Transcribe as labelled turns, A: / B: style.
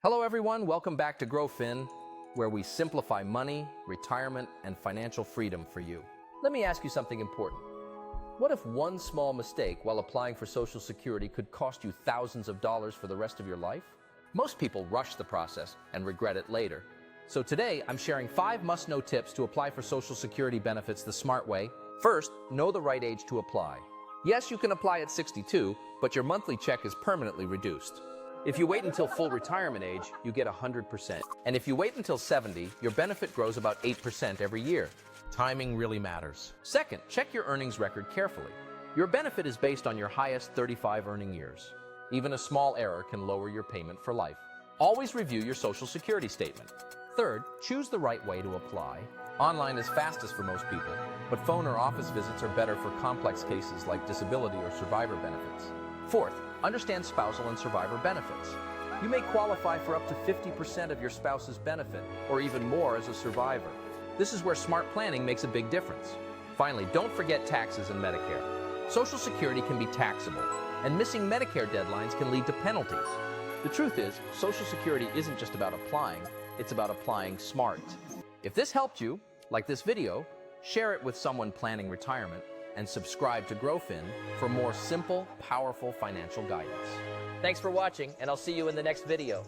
A: Hello everyone, welcome back to GrowFin, where we simplify money, retirement, and financial freedom for you. Let me ask you something important. What if one small mistake while applying for Social Security could cost you thousands of dollars for the rest of your life? Most people rush the process and regret it later. So today, I'm sharing 5 must-know tips to apply for Social Security benefits the smart way. First, know the right age to apply. Yes, you can apply at 62, but your monthly check is permanently reduced. If you wait until full retirement age, you get 100%. And if you wait until 70, your benefit grows about 8% every year. Timing really matters. Second, check your earnings record carefully. Your benefit is based on your highest 35 earning years. Even a small error can lower your payment for life. Always review your Social Security statement. Third, choose the right way to apply. Online is fastest for most people, but phone or office visits are better for complex cases like disability or survivor benefits. Fourth, understand spousal and survivor benefits. You may qualify for up to 50% of your spouse's benefit, or even more as a survivor. This is where smart planning makes a big difference. Finally, don't forget taxes and Medicare. Social Security can be taxable, and missing Medicare deadlines can lead to penalties. The truth is, Social Security isn't just about applying, it's about applying smart. If this helped you, like this video, share it with someone planning retirement, and subscribe to GrowFin for more simple, powerful financial guidance.
B: Thanks for watching, and I'll see you in the next video.